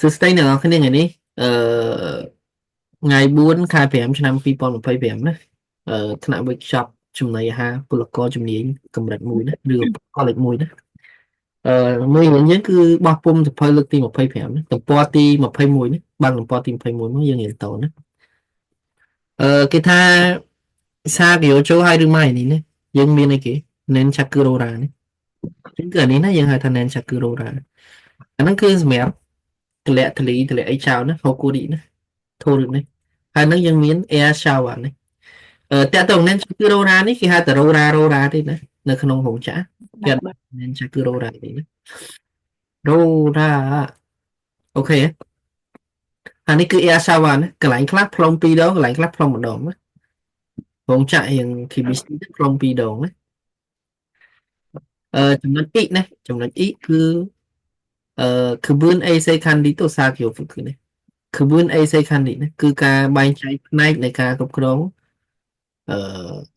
សួស្តីអ្នកនរគ្នាថ្ងៃនេះថ្ងៃ4ខែ5ឆ្នាំ2025ណាថ្នាក់ workshop ចំណីអាហារពលករជំនាញកម្រិត1ណាឬក៏លេខ1ណាមួយរបស់យើងគឺបោះពុម្ពសភៅលើកទី25ណាទំព័រទី21ណាបើកទំព័រទី21មកយើងរៀនតណាគេថាសាកយោជោហើយឬម៉ៃនេះណាយើងមានអីគេ nen chakurora នេះគឺអានេះណាយើងហៅថា nen chakurora អាហ្នឹងគឺសម្រាប់តម្លាក់ទលីតម្លាក់អីចោលណាហូគូរីណាធូរនេះហើយនឹងយើងមាន air shower នេះតាក់ទងនឹងគឺរ៉ូរ៉ានេះគេហៅតែរ៉ូរ៉ាទេណានៅក្នុងរោងចក្រគេបាទបាទមានគឺរ៉ូរ៉ាទេណារ៉ូរ៉ាអូខេអានេះគឺ air shower ណាកន្លែងខ្លះផ្លុំ2 ដងកន្លែងខ្លះផ្លុំ1 ដងណារោងចក្ររៀង KBC ផ្លុំ2 ដងណាចំណុច x ណាចំណុច x គឺkebun AC Candy ទៅសាគីហ្វគឺនេះ kebun AC Candy ណាគឺការបែងចែកផ្នែកនៃការគ្រប់គ្រងអឺ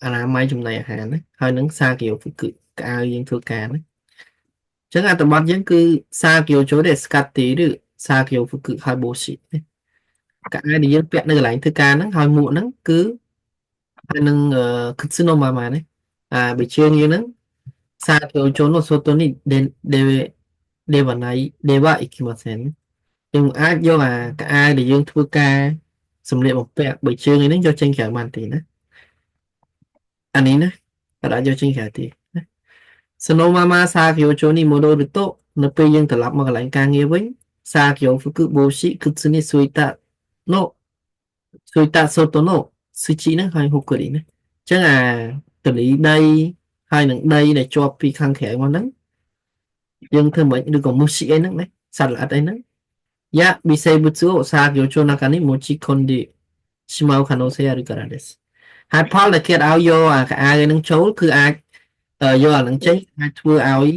អនាម័យចំណីអាហារណាហើយនឹងសាគីហ្វគឺកៅយើងធ្វើការណាអញ្ចឹងអត្ថបទយើងគឺសាគីយ៉ូចូលទេស្កាត់ទីឬសាគីយ៉ូគឺហើយបូស៊ីកៅដែលយើងពាក់នៅកន្លែងធ្វើការហ្នឹងហើយមួកហ្នឹងគឺហើយនឹងគិតស្នូម៉ាម៉ានេះបើជើងយើងហ្នឹងសាគីយ៉ូចូលនោះសូតូនេះដេវ៉ាណៃដេវ៉ាអ៊ីគីម៉ាសិនយើងអាចយកកៅដែលយើងធ្វើការសម្លៀកបំពាក់បើជើងនេះយកចេញក្រៅបានទេណាអានេះណាអាចយកចេញក្រៅទេសណូម៉ាម៉ាសាគីយ៉ូចូលនេះម៉ូដូឬតូនៅពេលយើងត្រឡប់មកកន្លែងការងារវិញសាគីយ៉ូគឺបូស៊ីគឺស្នេះស៊ុយតាណូស៊ុយតាសូតូណូស៊ឺជីហ្នឹងហើយហូកូរីណាអញ្ចឹងទលីដីហើយនឹងដីដែលជាប់ពីខាងក្រៅមកហ្នឹងយើងធ្វើមិនឬក៏មុស៊ីអីហ្នឹងណាសត្វល្អិតអីហ្នឹងយ៉ាប៊ីសេបុស៊ូសាគីយ៉ូចូលណាកានេះម៉ូជីខុនឌីស្មៅខាណូសេអារីការ៉ាដេសហើយផលដែលគេឲ្យយកកៅអៅហ្នឹងចូលគឺអាចយកអានឹងចេញអាចធ្វើឲ្យ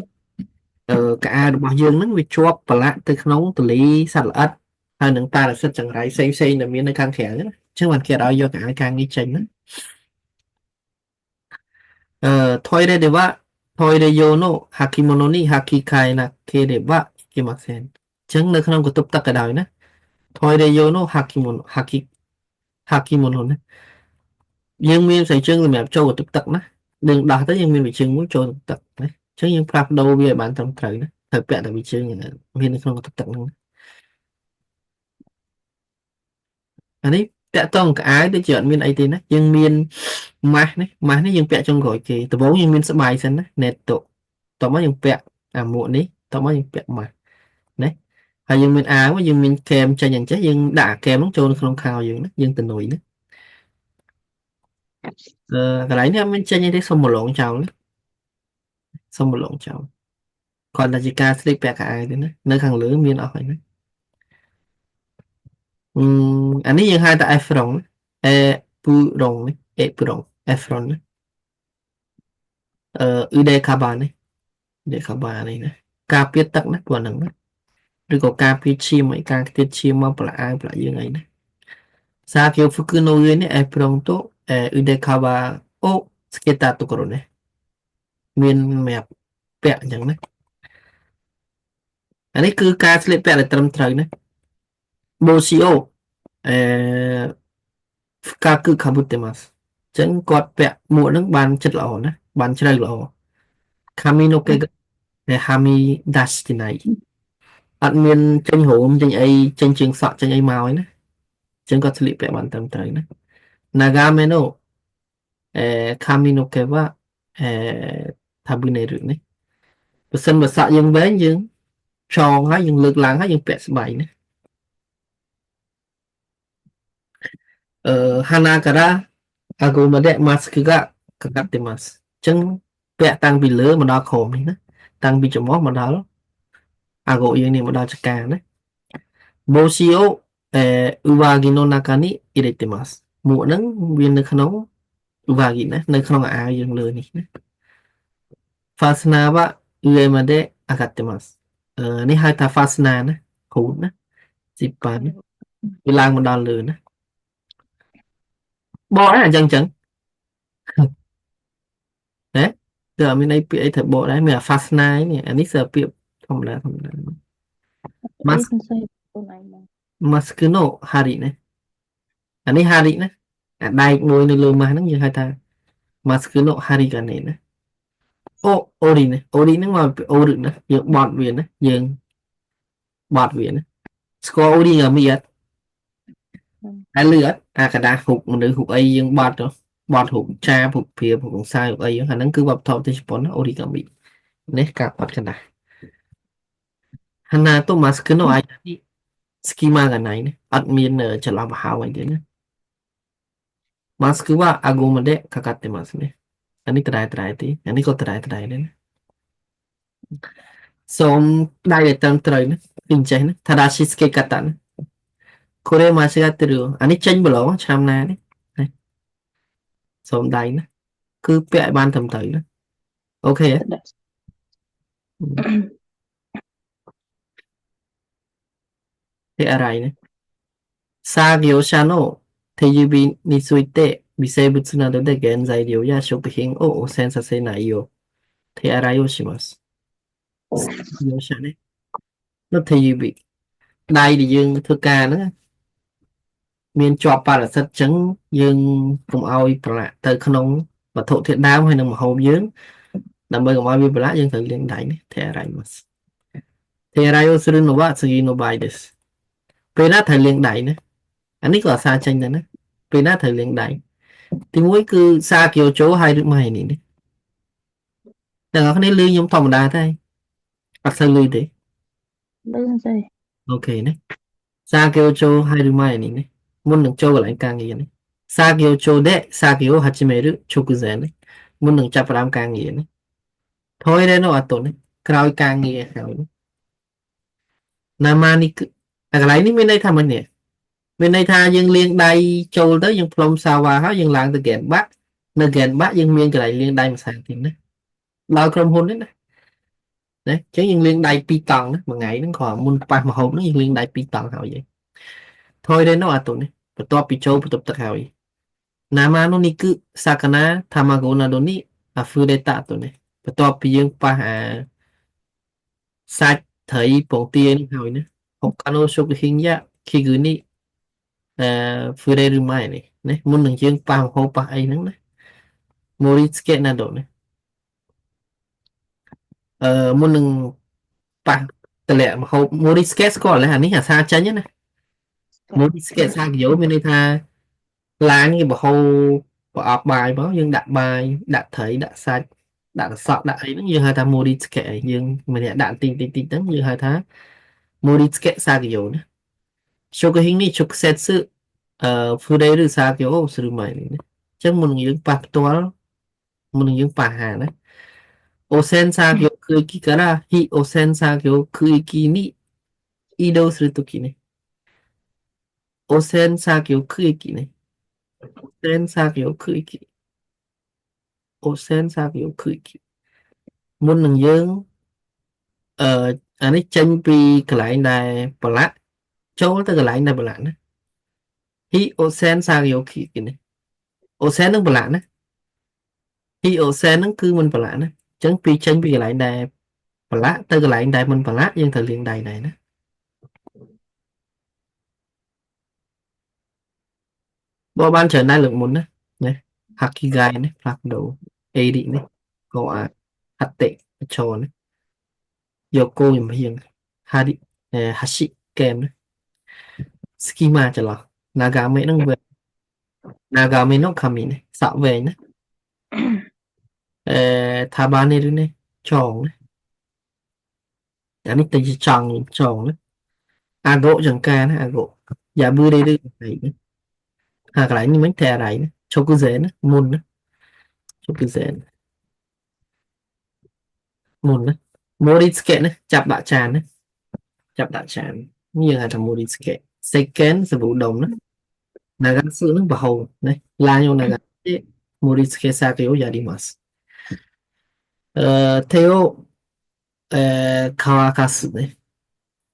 កៅអៅរបស់យើងហ្នឹងវាជាប់ប្រឡាក់ទៅក្នុងទលីសត្វល្អិតហើយនឹងប៉ារ៉ាស៊ីតចង្រៃផ្សេងដែលមាននៅខាងក្រៅណាអញ្ចឹងបានគេឲ្យយកកៅអៅការងារចេញណាថយរេដេវ៉ាថយរេយ៉ូណូហាគីម៉ូណូនីហាគីខៃណាគេដេវ៉ាគេមកសេនអញ្ចឹងនៅក្នុងកតុបទឹកក៏ដោយណាថយរេយ៉ូណូហាគីម៉ូណូណាយើងមានស្អីជើងសម្រាប់ចូលកតុបទឹកណាយើងដោះទៅយើងមានវិជើងមួយចូលទឹកណាអញ្ចឹងយើងផ្លាស់ប្ដូរវាឲ្យបានត្រឹមត្រូវណាត្រូវពាក់តែវិជើងមាននៅក្នុងកតុបទឹកហ្នឹងអានេះតាក់ទងកៅអៅដូចជាអត់មានអីទេណាយើងមានម៉ាស់នេះយើងពាក់ចុងក្រោយគេដំបូងយើងមានស្បាយសិនណាណេតតុតមកយើងពាក់អាមួកនេះតមកយើងពាក់ម៉ាស់ណាហើយយើងមានអាវយើងមានកែមចេញអញ្ចឹងយើងដាក់កែមហ្នឹងចូលនៅក្នុងខោយើងណាយើងទៅនុយណាកន្លែងនេះអត់មានចេញអីទេសុំមកឡងចោលណាសុំមកឡងចោលគាត់តែជាការស្លៀកពាក់កៅអៅទេណានៅខាងលើមានអស់ហើយណាអានេះយើងហៅថា Efron អេពូរងនេះអេពូរង Efron ណាUdekaba នេះ Udekaba នេះណាការពារទឹកណាព្រោះហ្នឹងណាឬក៏ការពារឈាមឲ្យការខ្ទាតឈាមមកប្រឡាក់អាវប្រឡាក់យើងអីណាសាគីហ្វុគឺណូយនេះអេប្រងតូUdekaba អូស្កេតាតុករនេះមានសម្រាប់ពាក់អញ្ចឹងណាអានេះគឺការស្លៀកពាក់ដែលត្រឹមត្រូវណាបូស៊ីអូអឺកាគឺខាបុតេម៉ាស់អញ្ចឹងគាត់ពាក់មួកហ្នឹងបានចិត្តល្អណាបានជ្រៅល្អខាមីណូកេហាមីដាស់ទីណៃអត់មានចេញរោមចេញអីចេញជើងសក់ចេញអីមកឯណាអញ្ចឹងគាត់ស្លៀកពាក់បានត្រឹមត្រូវណា Nagameno ខាមីណូកេវ៉ាអឺថាប៊ីណេរនេះបើសិនបើសក់យើងវែងយើងចងហើយយើងលើកឡើងហើយយើងពាក់ស្បៃណាហាណាការ៉ាអាគូម៉ាដេម៉ាស្គីកាកកាត់ទេម៉ាស់អញ្ចឹងពាក់តាំងពីលើមកដល់ក្រោមនេះណាតាំងពីច្រមុះមកដល់អាគូយើងនេះមកដល់ចកាណាបូស៊ីអូអ៊ូវ៉ាហ្គីណូណាកានីអ៊ីរេតេម៉ាស់មួកហ្នឹងវានៅក្នុងអ៊ូវ៉ាហ្គីណានៅក្នុងអាវយើងលើនេះណាហ្វាសនាវ៉ាអ៊ូអេម៉ាដេអាកាតេម៉ាស់នេះហៅថាហ្វាសនាណាគូតណាស៊ីប៉ាណាវាឡើងមកដល់លើណាបកអញ្ចឹងណាគឺអត់មានអីពាក្យអីត្រូវបកដែរមានអា fast ណានេះអានេះគឺពាក្យធម្មតា អី mas សរសេរខ្លួនឯងមក mascuno hari ណាអានេះ hari ណាអាដែកមួយនៅលើម៉ាស់ហ្នឹងយើងហៅថា mascuno hari កានេះណាអូរីណាអូរីហ្នឹងមកពីអូរឹកណាយើងបត់វាណាយើងបត់វាណាស្គាល់អូរីកាមីអត់តែលឺអត់អាកដាហ៊ុកមនុស្សហ៊ុកអីយើងបត់ទៅបត់ហ៊ុកចាហ៊ុកព្រាហ៊ុកអង្សាយហ៊ុកអីអាហ្នឹងគឺវប្បធម៌ទីជប៉ុនណាអូរីកាមីនេះការបត់កណ្ដាស់ហាណាតូម៉ាស្គឺណូអាយនេះស្គីម៉ាកណៃណាអត់មានចន្លោះប្រហោងអីទេណាម៉ាស្គឺវ៉ាអាហ្គូម៉ាដេកាកាត់ទេម៉ាស្នេះអានេះត្រែត្រែទេអានេះក៏ត្រែត្រែដែរណាសូមដៃឲ្យត្រឹមត្រូវណាគឺអញ្ចេះណាថាដាស៊ីស្កេកាតាណាកូរ៉េម៉ាស្កាទៅរឿងអានេះចេញប្រឡងឆ្នាំណានេះសូមដៃណាគឺពាក់ឲ្យបានត្រឹមត្រូវណាអូខេទៅដាក់ទេអរ៉ៃណាសាហ្គីអូសាណូទេយូប៊ីនីស៊ុយតេវិសេបុツなどで原材料や食品を汚染させないよう手洗いをします。យកឆានេះនោះ TUV ដៃដែលយើងធ្វើការហ្នឹងមានជាប់ប៉ារ៉ាស៊ីតអញ្ចឹងយើងកុំឲ្យប្រឡាក់ទៅក្នុងវត្ថុធាតុដើមហើយនឹងម្ហូបយើងដើម្បីកុំឲ្យវាប្រឡាក់យើងត្រូវលាងដៃនេះ手洗います手洗いをするのは次の場合ですពេលណាត្រូវលាងដៃណាអានេះក៏អាសាចេញដែរណាពេលណាត្រូវលាងដៃទីមួយគឺសាគីយ៉ូជូហើយឬម៉ៃនេះទាំងអស់គ្នាលឺខ្ញុំធម្មតាទេអត់សូវលឺទេលឺស្អីអូខេណាសាគីយ៉ូជូហើយឬម៉ៃនេះមុននឹងចូលកន្លែងការងារនេះសាគីយ៉ូជូでサーキを始める直前ねមុននឹងចាប់ផ្ដើមការងារនេះថយរែនោះអត់ទន់នេះក្រោយការងារហើយណាម៉ានេះគឺអាកន្លែងនេះមានន័យថាម៉េចនេះមានន័យថាយើងលាងដៃចូលទៅយើងផ្លុំសាវ៉ាហើយយើងឡើងទៅហ្គេនបាក់នៅហ្គេនបាក់យើងមានកន្លែងលាងដៃមួយសាទៀតណាដល់ក្រុមហ៊ុននេះណាណាអញ្ចឹងយើងលាងដៃ2តង់ណាមួយថ្ងៃហ្នឹងគ្រាន់មុនប៉ះមហូបហ្នឹងយើងលាងដៃ2តង់ហើយថយរែនោះអត់ទន់នេះបន្ទាប់ពីចូលបន្ទប់ទឹកហើយណាម៉ានោះនេះគឺសាកាណាថាម៉ាហ្គូណាដូនេះអាហ្វឺដេតាទៅនេះបន្ទាប់ពីយើងប៉ះអាសាច់ត្រីពងទានេះហើយណាហុកកាណូស៊ុកហ៊ីងយ៉ាឃីគឺនេះហ្វឺរេឬម៉ៃនេះណាមុននឹងយើងប៉ះមហូបប៉ះអីហ្នឹងណាម៉ូរីស្កេណាដូនេះមុននឹងប៉ះតម្លាក់មហូបម៉ូរីស្កេស្គាល់ហើយអានេះអាសាចាញ់ណាម៉ូរីស្កេសាគីយ៉ូមានន័យថាឡានគេបរហូប្រអប់បាយមកយើងដាក់បាយដាក់ត្រីដាក់សាច់ដាក់សក់ដាក់អីហ្នឹងយើងហៅថាម៉ូរីស្កេយើងម្នាក់ដាក់តិចតិចតិចហ្នឹងយើងហៅថាម៉ូរីស្កេសាគីយ៉ូណាជូកាហ៊ីងនេះជូកសេតស៊ឺហ្វឺរេឬសាគីយ៉ូស្ឬម៉ៃនេះណាអញ្ចឹងមុននឹងយើងប៉ះផ្ទាល់មុននឹងយើងប៉ះអាហារណាអូសែនសាគីយ៉ូគឺគីការ៉ាហ៊ីអូសែនសាគីយ៉ូគឺគីនេះអ៊ីដូស្ឬតុគីនេះអូសែនសាគីយ៉ូគឺគីនេះអូសែនសាគីយ៉ូគឺគីអូសែនសាគីយ៉ូគឺគីមុននឹងយើងអឺអានេះចេញពីកន្លែងដែលប្រឡាក់ចូលទៅកន្លែងដែលប្រឡាក់ណាហ៊ីអូសែនសាគីយ៉ូគីនេះអូសែននឹងប្រឡាក់ណាហ៊ីអូសែនហ្នឹងគឺមិនប្រឡាក់ណាអញ្ចឹងពីចេញពីកន្លែងដែលប្រឡាក់ទៅកន្លែងដែលមិនប្រឡាក់យើងត្រូវលាងដៃដែរណាបើបានច្រើនដែរលើកមុនណាណាហាគីហ្គៃនេះផ្លាស់ប្ដូរអេរីនេះក៏អាចហតិចរណាយកគោចំហៀងហាឌីហាស៊ីកែមណាស្គីម៉ាច្រឡោះណាហ្គាមេហ្នឹងវាណាហ្គាមេនោះខាមីនេះសក់វែងណាថាបាននេះឬនេះចងណាអានេះទៅជាចង់ណាអាហ្គោចង្ការណាអាហ្គោយ៉ាប៊ឺរេឬអីអាកន្លែងនេះមិនតែអីណាជូគូហ្សែនណាមុនណាជូគូហ្សែនមុនណាម៉ូរីស្កេណាចាប់ដាក់ចានណាចាប់ដាក់ចាននេះយើងហៅថាម៉ូរីស្កេ second សាប៊ូដុំណា長すの場ね。ラインを長って盛り付け作業をやります。手を、乾かすね。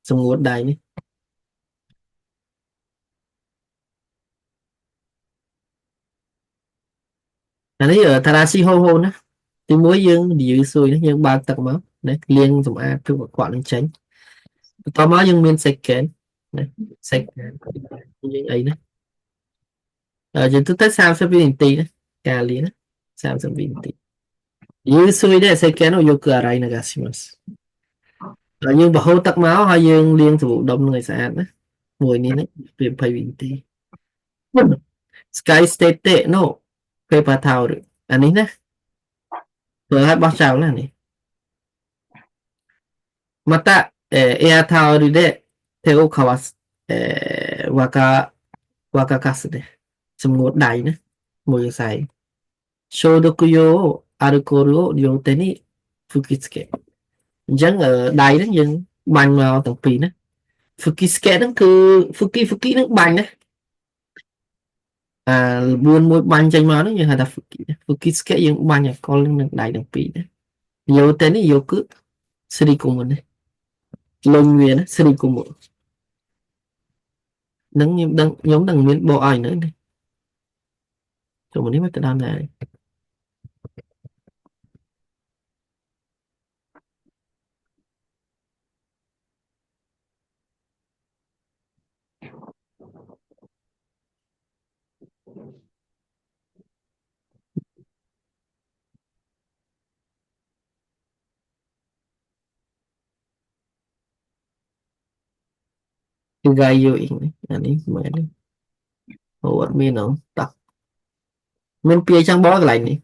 សំងួតដៃនេះអានេះតារាស៊ីហូហូណាទីមួយយើងនិយាយសួយណាយើងបើកទឹកមកណាលាងសម្អាតទឹកកខ្វក់នឹងចេញ តមកយើងមាន second ណា second យើងអីណាយើងទៅទៅ30វិនាទីណាការលាណា30វិនាទីយើងសួយដែរ second នោះយកគឺอะไรนะครับហើយយើងបហូរទឹកមកហើយយើងលាងសាប៊ូដុំនឹងឲ្យស្អាតណាមួយនេះហ្នឹងវា20វិនាទី Sky State នោះ paper towel អានេះណាធ្វើឲ្យបោះចោលណានេះ また、エアタオルで手をかわす、若かすで、សំងួតដៃណាមួយខ្សែ消毒用アルコールを両手に吹きつけអញ្ចឹងដៃហ្នឹងយើងបាញ់មកទាំងពីរណាហ្វូគីស្កេហ្នឹងគឺហ្វូគីហ្នឹងបាញ់ណាល្បឿនមួយបាញ់ចេញមកហ្នឹងយើងហៅថាហ្វូគីស្កេយើងបាញ់ឲ្យកលនឹងដៃទាំងពីរណាយកទៅនេះយកគឺស្រីគុំនេះលុញវាណាស្រីគុំនឹងខ្ញុំដឹងមានបកឲ្យនៅនេះចូលមកនេះមកទៅដល់ណាគឺកាយយកអ៊ីងអានេះមែនអូអត់មានហ៎តោះមានពាចឹងបកកន្លែងនេះ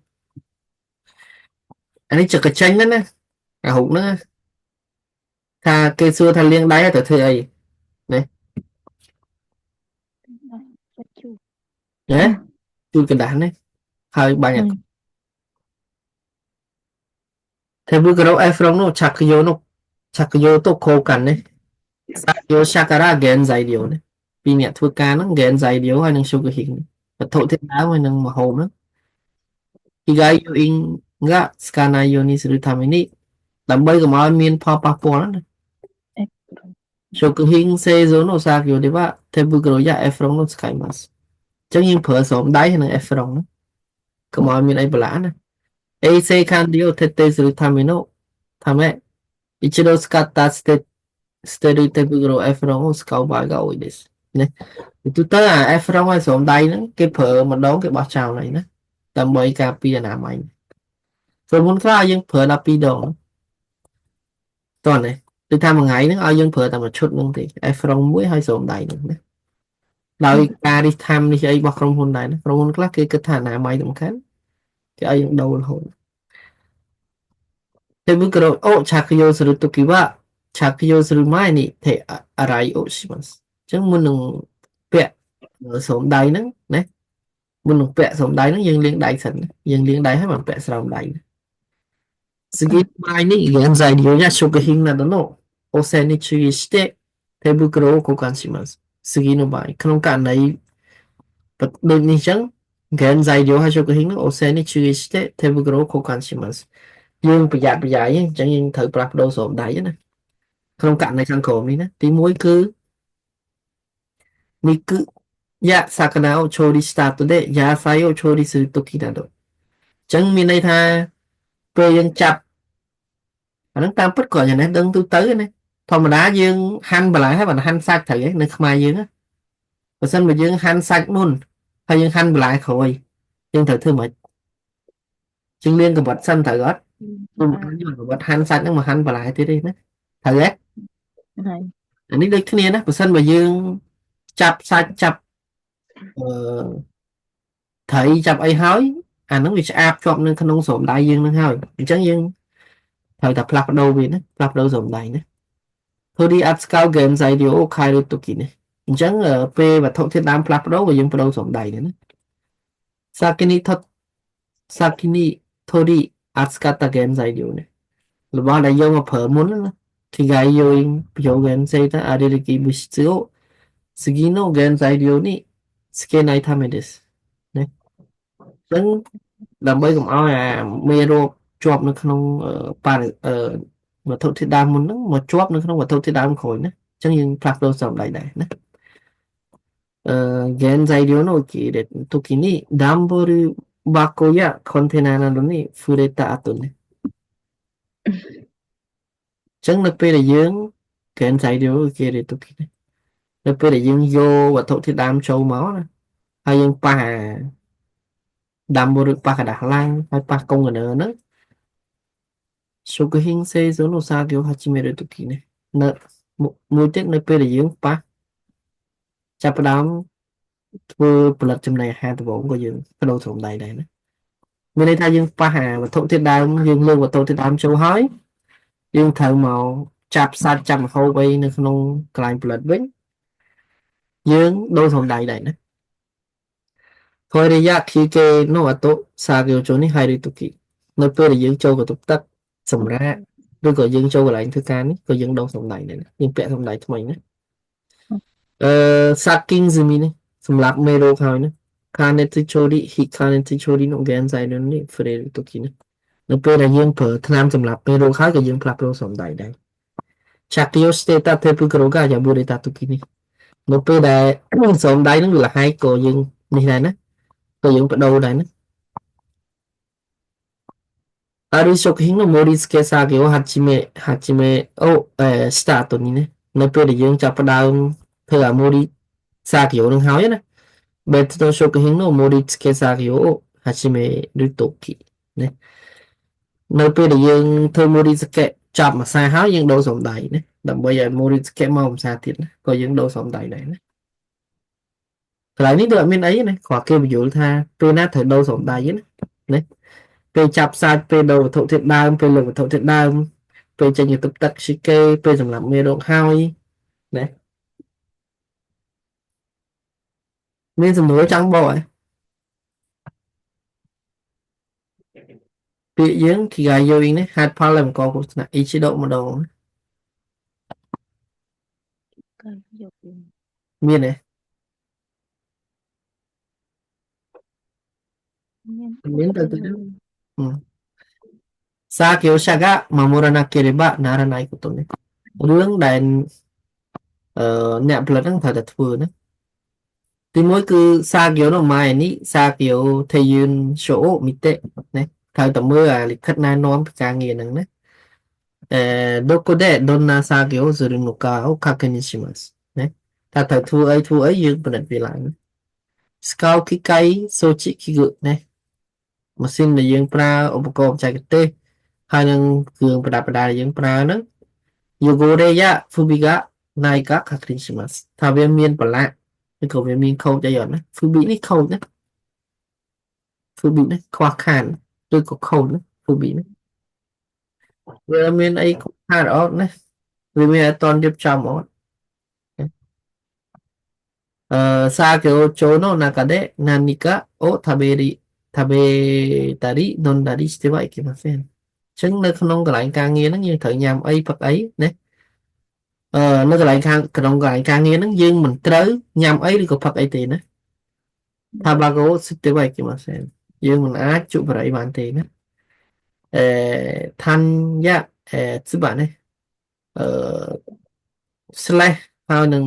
អានេះចកចេញណាអាហុកហ្នឹងថាគេសួរថាលាងដៃទៅធ្វើអីណា Rất chu. ណាជួយកណ្ដាស់នេះហើយបាញ់តែវាក៏អេហ្វ្រងនោះឆាក់យកនោះឆាក់យកទៅខោកាន់នេះសាក់យកឆាការ៉ាហ្គេនហ្សៃឌីអូនេះពីអ្នកធ្វើការហ្នឹងហ្គេនហ្សៃឌីអូហើយនឹងស៊ូកាហ៊ីងវត្ថុធាតុដើមហើយនឹងម្ហូបហ្នឹង Higayo Inga Skana Ionis Rutamini ដើម្បីកុំឲ្យមានផលប៉ះពាល់ណា Shokuhin Seizo no Sakyo ទេว่า Tebugroya Efron no Skymas អញ្ចឹងយើងប្រើស្រោមដៃនឹង Efron ណាកុំឲ្យមានអីបន្លាណា Eise Kandio Tete Rutamino ថាម៉េច Ichiro Skata Steady Tebugro Efron no Skaubaga Oides ណាទូទៅអា Efron ឲ្យស្រោមដៃហ្នឹងគេប្រើម្ដងគេបោះចោលហើយណាដើម្បីការពារអនាម័យព្រោះមុនខ្លះយើងប្រើ12ដងតោះនេះគឺថាមួយថ្ងៃហ្នឹងឲ្យយើងប្រើតែមួយឈុតហ្នឹងទេ Efron មួយហើយស្រោមដៃហ្នឹងណាដោយការរិះថាមនេះអីរបស់ក្រុមហ៊ុនដែរណាក្រុមហ៊ុនខ្លះគេគិតថាអនាម័យសំខាន់គេឲ្យយើងដូររហូតតែវាក៏អូឆាក់យោសរុតុគីវ៉ាឆាក់យោសរុម៉ៃនេះទេអរ៉ៃអូស៊ីម៉ាស់អញ្ចឹងមុននឹងពាក់ស្រោមដៃហ្នឹងណាមុននឹងពាក់ស្រោមដៃហ្នឹងយើងលាងដៃសិនយើងលាងដៃហើយបានពាក់ស្រោមដៃ次前に現在利用や食品などの汚染に注意して手袋を交換します。次の場合、ក្នុងករណីដូចនេះចឹង 現在利用や食品の汚染に注意して手袋を交換します យើងប្រយ័ត្នប្រយែងអញ្ចឹងយើងត្រូវផ្លាស់ប្ដូរស្រោមដៃណាក្នុងករណីខាងក្រោមនេះណាទី1គឺ肉や魚を調理した後で野菜を調理するときなどអញ្ចឹងមានន័យថាពេលយើងចាប់អាហ្នឹងតាមពិតគាត់យ៉ាងនេះដឹងទូទៅណាធម្មតាយើងហាន់បន្លែហើយបានហាន់សាច់ត្រូវឯនៅខ្មែរយើងណាបើសិនបើយើងហាន់សាច់មុនហើយយើងហាន់បន្លែក្រោយយើងត្រូវធ្វើម៉េចជាងលាងកង្វិតសិនត្រូវអត់ខ្ញុំយកកង្វិតហាន់សាច់ហ្នឹងមកហាន់បន្លែទៀតទេណាត្រូវទេអានេះដូចគ្នាណាបើសិនបើយើងចាប់សាច់ចាប់ត្រីចាប់អីហើយអាហ្នឹងវាឆ្អាបជាប់នៅក្នុងស្រោមដៃយើងហ្នឹងហើយអញ្ចឹងយើងត្រូវតែផ្លាស់ប្ដូរវាណាផ្លាស់ប្ដូរស្រោមដៃណាTori Atskau Game Zadio Kairu Toki នេះអញ្ចឹងពេលវត្ថុធាតុដើមផ្លាស់ប្ដូរក៏យើងប្ដូរស្រោមដៃដែរណា Sakini Tori Atskata Game Zadio នេះរបស់ដែលយកមកប្រើមុនណាKigai Yoin Pyogen Zeta Aririki Bushitsu Sugino Game Zadio នេះ Skenai Tamedes ណាអញ្ចឹងដើម្បីកុំឲ្យអាមេរោគជាប់នៅក្នុងវត្ថុធាតុដើមមុនហ្នឹងមកជាប់នៅក្នុងវត្ថុធាតុដើមក្រោយណាអញ្ចឹងយើងផ្លាស់ប្ដូរស្រោមដៃដែរណា原材料の受け入れ時に段ボール箱やコンテナなどに触れた後ねអញ្ចឹងនៅពេលដែលយើង Kensai điều kia để tụi kia nó bây để dương vô và thổ thì đam châu máu nè hay dương pa đam vô được pa cả đảng lang hay pa công ở nữa số cái hình xe số nó xa kiểu hachime được tụi kia này nè một tiết nó bây để dương pa chắp đám vừa bật trong này hai tụi bốn có dương cái đầu thủng đầy này nè bên đây thay dương pa hà và thổ thì đam dương lưu và thổ thì đam châu hói dương thợ màu chắp sát chăm hậu bay nó không cài bật vĩnh dương đôi thủng đầy này nè thôi đi giác khi kê nó ở tổ xa kiểu chỗ này hay đi tụi kì nó tôi là dưỡng châu của tụi tắc sầm ra rồi có dưỡng châu của lại thứ can ấy có dưỡng đâu sầm này này nhưng vẽ sầm này thôi nhé saking zumi này sầm lạp mê rô khơi nữa kaneti chori hi kaneti chori nó ghen dài nữa này phải tụi kì nữa nó tôi là dưỡng phở tham sầm lạp mê rô khơi có dưỡng lạp rô sầm này đây chakio steta theo bức rô ga giả bùa để ta tụi kì này nó tôi là sầm đây nó là hai cổ dưỡng này này có dưỡng bắt đầu đây nữa Ari shokuhin no moritsuke sage o hachime o start にねនៅពេលដែលយើងចាប់ផ្ដើមធ្វើអា mori sage នឹងហើយណា Beto no shokuhin no moritsuke sage o hachime ru toki ណានៅពេលដែលយើងធ្វើ moritsuke ចាប់ម្សៅហើយយើងដូរសំដៅណាដើម្បីឲ្យ moritsuke មកម្សៅទៀតណាក៏យើងដូរសំដៅដែរណាកន្លែងនេះដូចអត់មានអីណាគ្រាន់គេបញ្យល់ថាពេលណាត្រូវដូរសំដៅណាពេលចាប់សាច់ពេលដូរវត្ថុធាតុដើមពេលលើវត្ថុធាតុដើមពេលចេញទៅទឹកស៊ីកេពេលសម្រាប់មេរោគហើយណាមានសំណួរចង់បកហ៎ពាក្យយើងគីកាយនេះហេតុផលដែលបង្កគ្រោះថ្នាក់អ៊ីជីដូម្ដង cái dục មានទេ nhiên មានទៅ cái ទៅ dục សាគីអូសាហ្កាម៉ាមូរណាកេរិបាណារណៃកូតុនរឿងដែលអ្នកផលិតហ្នឹងត្រូវតែធ្វើណាទីមួយគឺសាគីអូនោះម៉ែនេះសាគីអូថេយឿនសូអូមីតេណាត្រូវតែមើលអាលិខិតណែនាំពីការងារហ្នឹងណាどこでどんな作業をするのかを確認します。ね。ただ、ធ្វើអីយើងពិនិត្យវាឡើងណាស្កោគីកៃសូជីគីគឹណាម៉ាស៊ីនដែលយើងប្រើឧបករណ៍បច្ចេកទេសហើយនឹងគ្រឿងប្រដាប់ប្រដាដែលយើងប្រើហ្នឹងយូហ្គោរេយ៉ាហ្វូប៊ីកាណៃកាកាគ្រីស្មាស់ថាវាមានប្រឡាក់ឬក៏វាមានខូចអីអត់ណាហ្វូប៊ីនេះខូចណាហ្វូប៊ីនេះខ្វះខាតឬក៏ខូចណាហ្វូប៊ីនេះវាមានអីខ្វះខាតអត់ណាវាមានអត់តន់រៀបចំអត់酒を腸の中で何かを食べたり飲んだりしてはいけません。អញ្ចឹងនៅក្នុងកន្លែងការងារហ្នឹងយើងត្រូវញ៉ាំអីផឹកអីណានៅកន្លែងក្នុងកន្លែងការងារហ្នឹងយើងមិនត្រូវញ៉ាំអីឬក៏ផឹកអីទេណាថាបាកូសិតេវ៉ៃគេមកសែនយើងមិនអាចជក់បរិយបានទេណាថាន់យ៉ាស្បានេះអឺ slash ហើយនឹង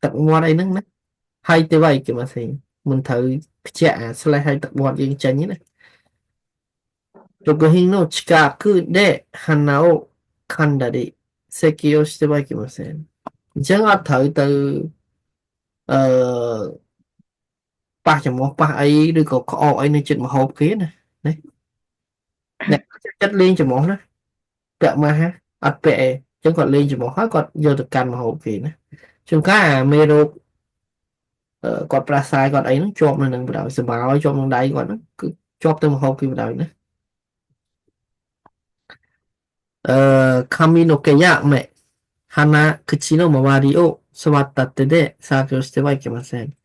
ទឹកមាត់អីហ្នឹងណាហើយទេវ៉ៃគេមកសេមិនត្រូវខ្ជាក់អា slash ហើយទឹកមាត់យើងចេញណា6品の近くで鼻を噛んだり咳をしてはいけませんអញ្ចឹងអត់ត្រូវទៅអឺប៉ះច្រមុះប៉ះអីឬក៏ក្អកអីនៅចិត្តម្ហូបគេណាណាអ្នកចិត្តលេងច្រមុះណាពាក់ម៉ាស់អត់ពាក់អីអញ្ចឹងគាត់លេងច្រមុះហើយគាត់យកទៅកាន់ម្ហូបគេណាជួនកាលអាមេរោគគាត់ប្រាស្រ័យគាត់អីហ្នឹងជាប់នៅនឹងបដ ாய் សបាឲ្យជាប់នឹងដៃគាត់ហ្នឹងគឺជាប់ទៅម្ហូបគេបដ ாய் ណា髪の毛や目、鼻、口の周りを触った手で作業してはいけません。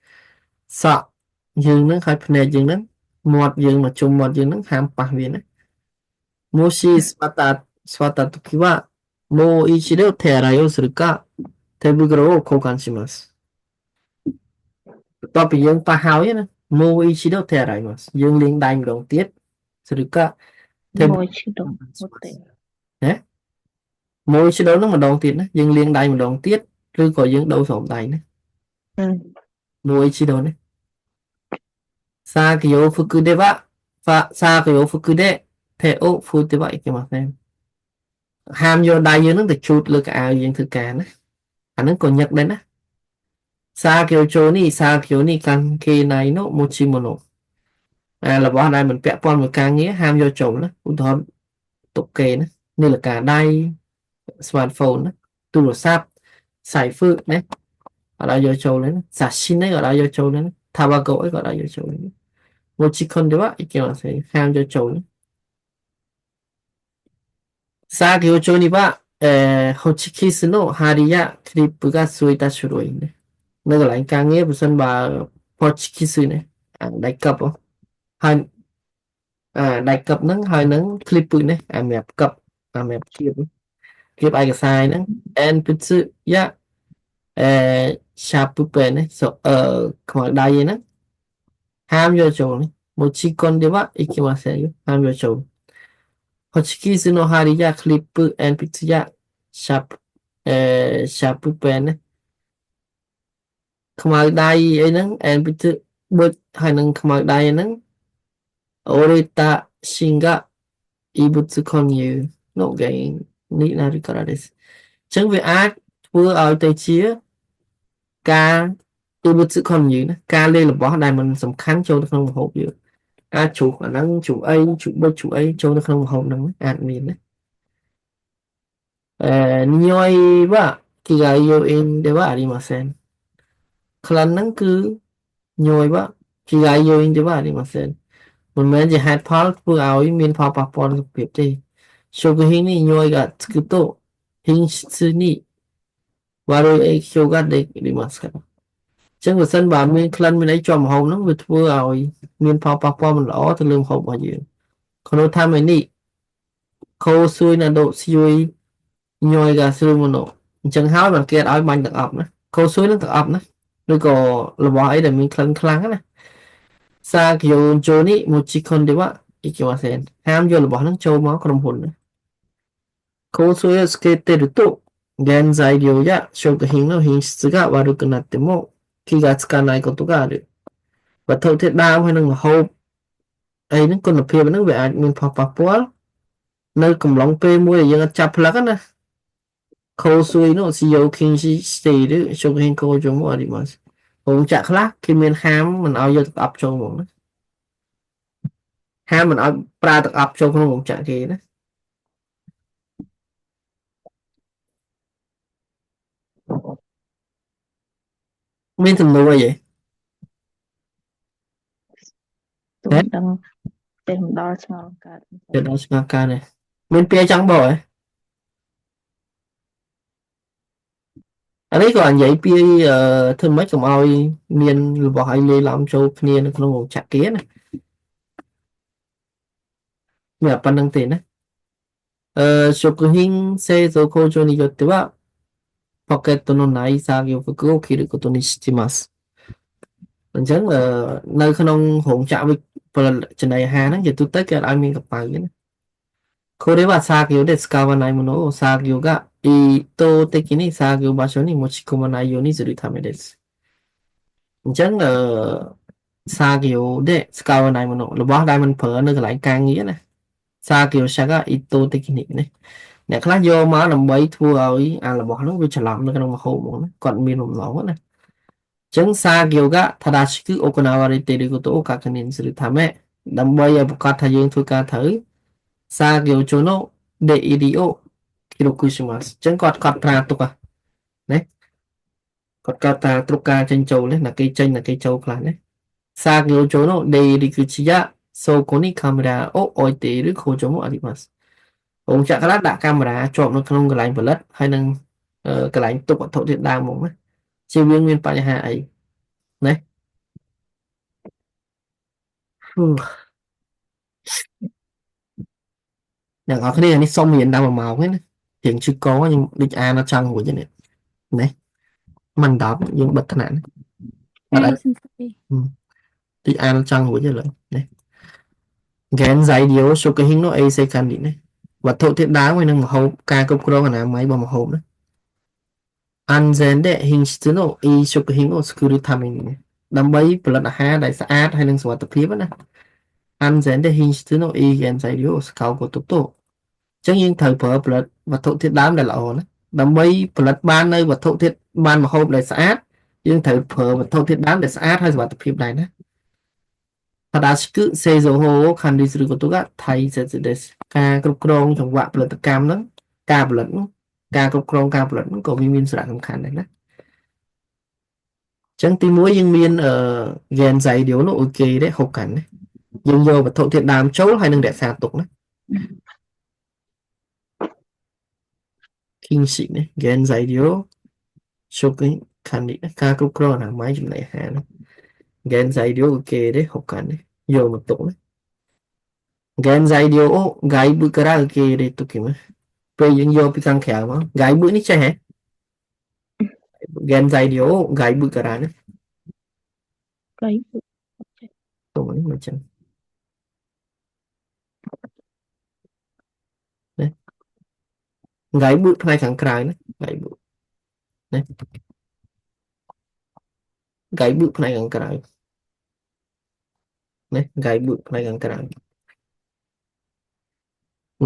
さあ、យើងនឹងឲ្យភ្នែកយើងនឹងមាត់យើងមកជុំមាត់យើងនឹងហាមប៉ះវាណាもし座った時はもう一度手洗いをするか手袋を交換しますបន្ទាប់ពីយើងប៉ះហើយណាもう一度手洗いますយើងលាងដៃម្ដងទៀតするか手袋 ngồi chế độ một tệ ណាមួយឆ្ដូនហ្នឹងម្ដងទៀតណាយើងលាងដៃម្ដងទៀតឬក៏យើងដូរស្រោមដៃណាមួយឆ្ដូនណាសាគីយ៉ូហ្វុគុដេវ៉ាសាគីយ៉ូហ្វុគុដេថេអូហ្វូដេវ៉ាអ៊ីគេម៉ាសែន ហាមយកដៃយើងហ្នឹងទៅជូតលើកៅអៅយើងធ្វើការណាអាហ្នឹងក៏ញឹកដែរណាសាគីជូនេះសាគីនេះកាន់គេណៃនោះមួយជីម៉ូណូរបស់ដែលមិនពាក់ព័ន្ធមួយការងារហាមយកចូលណាឧទាហរណ៍ទុកគេណានាឡិកាដៃ smartphone ណាទូរស័ព្ទខ្សែហ្វឺណាអត់ឲ្យយកចូលទេណាសាស៊ីនក៏ឲ្យយកចូលដែរណាថាបាកូអីក៏ឲ្យយកចូលដែរមួយជីខុនទេវ៉ាអីគេអត់ស្អីហាមយកចូលណាសាគីជូនេះវ៉ាហូជីគីស្នូហារីយ៉ាគ្រីពកាស៊ុយតាឈ្រួយណានៅកន្លែងការងារបើសិនបើហូជីគីស្ណាដៃកັບហើយដៃកັបហ្នឹងហើយនឹងคลิปពឹកនេះអាសម្រាប់កັບអាសម្រាប់គៀបឯកសារហ្នឹង and ពិតជាយ៉ាឆាប់ពឹកនេះខ្មៅដៃហ្នឹងហាមយកចូលនេះមួយជីកុនទេវ៉ាអ៊ីគីម៉ាសេហាមយកចូលហូជីគីស្នូហារីយ៉ាคลิปពឹក and ពិតជាយ៉ាឆាប់ឆាប់ពឹកនេះខ្មៅដៃអីហ្នឹង and ពិតជាបឹកហើយនឹងខ្មៅដៃហ្នឹងអូរេតាស៊ីងហ្កាអ៊ីបុតខុនយូណូហ្គេនេះណារីការ៉ាដេសអញ្ចឹងវាអាចធ្វើឲ្យទៅជាការអ៊ីបុតខុនយូណាការលេងរបស់ដែលมันសំខាន់ចូលទៅក្នុងម្ហូបយើងអាចជ្រុះអាហ្នឹងជ្រុះអីជ្រុះបិទជ្រុះអីចូលទៅក្នុងម្ហូបហ្នឹងអាចមានណាញយវ៉ាគីហ្គាយូអ៊ីនទេវ៉ាអារីម៉ាសេនក្លិនហ្នឹងគឺញយវ៉ាគីហ្គាយូអ៊ីនទេវ៉ាអារីម៉ាសេនមិនមែនជាហេតុផលធ្វើឲ្យមានផលប៉ះពាល់សុខភាពទេ Shokuhin ni nyoi ga tsuku to品質に悪い影響が出ますからចឹងបើសិនបើមានក្លិនមានអីជាប់ម្ហូបហ្នឹងវាធ្វើឲ្យមានផលប៉ះពាល់មិនល្អទៅលើម្ហូបរបស់យើងក្នុងថាមេនេះខូស៊ុយណាដូស៊ុយញយកាស៊ុយម៉ូណូអញ្ចឹងហើយបានគេឲ្យបាញ់ទាំងអប់ណាខូស៊ុយនឹងទាំងអប់ណាឬក៏របស់អីដែលមានក្លិនខ្លាំងណាសាគីយ៉ូជូនេះមួយជីខុនទេវ៉ាអ៊ីគីវ៉ាសេនហាមយករបស់ហ្នឹងចូលមកក្រុมហ៊ុនណា香水をつけてると、原材料や食品の品質が悪くなっても気がつかないことがある。វត្ថុធាតុដើមហើយនឹងម្ហូបអីហ្នឹងគុណភាពហ្នឹងវាអាចមានផលប៉ះពាល់នៅកំឡុងពេលមួយដែលយើងអត់ចាប់ផ្លឹកណា香水の使用禁止している食品工場もあります。រោងចក្រខ្លះគេមានហាមមិនឲ្យយកទឹកអប់ចូលហ្មងណាហាមមិនឲ្យប្រើទឹកអប់ចូលក្នុងរោងចក្រគេណាមានសំណួរអីហ៎ tôi đang tìm đo cho cả ទៅដល់ស្ងការនេះមានពាក្យចង់បកហ៎អានេះក៏និយាយពីធ្វើម៉េចកុំឲ្យមានរបស់ឲ្យលេឡំចូលគ្នានៅក្នុងរោងចក្រគេណាមានប៉ុណ្្នឹងទេណា食品製造工場によってはポケットのない作業服を着ることにしてますអញ្ចឹងនៅក្នុងរោងចក្រផលិតចំណីអាហារហ្នឹងជាទូទៅគេអត់ឲ្យមានកប៉ៅទេណាこれは作業で使わないものを作業が意図的に作業場所に持ち込まないようにするためです。អញ្ចឹង作業で使わないものរបស់ដែលមិនប្រើនៅកន្លែងការងារណា作業者が意図的にねអ្នកខ្លះយកមកដើម្បីធ្វើឲ្យអារបស់ហ្នឹងវាច្រឡំនៅក្នុងម្ហូបហ្មងណាគាត់មានបំណងណាចឹង作業が正しく行われていることを確認するためដើម្បីឲ្យប្រកាសថាយើងធ្វើការត្រូវ作業中の出入りを記録しますចឹងគាត់ត្រាទុកណាគាត់ត្រាទុកការចេញចូលណាគេចេញណាគេចូលខ្លះណា作業中の出入り口や倉庫にカメラを置いている工場もありますរោងចក្រខ្លះដាក់កាមេរ៉ាជាប់នៅក្នុងកន្លែងផលិតហើយនឹងកន្លែងទុកវត្ថុធាតុដើមមកណាជាវាមានបញ្ហាអីណាអ្នកនរគ្នានេះសុំរៀនដល់1ម៉ោងហ្នឹងណារៀងឈឺកខ្ញុំដូចអានអត់ចង់រួចទេនេះណាមិន10យើងបិទថ្នាក់អត់ឲ្យទីអានចង់រួចទេឡើយណា Gen Zaidio Shokuhin no AC កាន់នេះវត្ថុធាតុដើមហើយនឹងម្ហូបការគ្រប់គ្រងអនាម័យរបស់ម្ហូបណា安全で品質のいい食品を作るためにねដើម្បីផលិតអាហារដែលស្អាតហើយនឹងសុវត្ថិភាពណា安全で品質のいい原材料を使うこととちចឹងយើងត្រូវប្រើផលិតវត្ថុធាតុដើមដែលល្អណាដើម្បីផលិតបាននៅវត្ថុធាតុបានម្ហូបដែលស្អាតយើងត្រូវប្រើវត្ថុធាតុដើមដែលស្អាតហើយសុវត្ថិភាពដែរណា正しく製造法を管理することが大切です。ការគ្រប់គ្រងចង្វាក់ផលិតកម្មហ្នឹងការផលិតហ្នឹងការគ្រប់គ្រងការផលិតហ្នឹងក៏វាមានសារៈសំខាន់ដែរណាចឹងទីមួយយើងមានgen Zydio នោះអូខេដែរហូបកាន់ណាយើងយកវត្ថុធាតុដើមចូលហើយនឹងរក្សាទុកណា King នេះ gen Zydio ជុកខាន់នេះការគ្រប់គ្រងអនាម័យចំណីអាហារណា gen Zydio អូខេដែរហូបកាន់ណាយកមកទុកណា gen Zydio អូ Gai ប៊ឺការ៉ាអូខេដែរទុកគេមកពេលយើងយកពីខាងក្រៅមក Gai ប៊ឺនេះចេះហ៎ gen Zydio Gai ប៊ឺការ៉ាណា Cái ទុកនេះមកចឹងណា Gai ប៊ឺផ្នែកខាងក្រៅណា Gai ប៊ឺណា Gai ប៊ឺផ្នែកខាងក្រៅណា Gai ប៊ឺផ្នែកខាងក្រៅ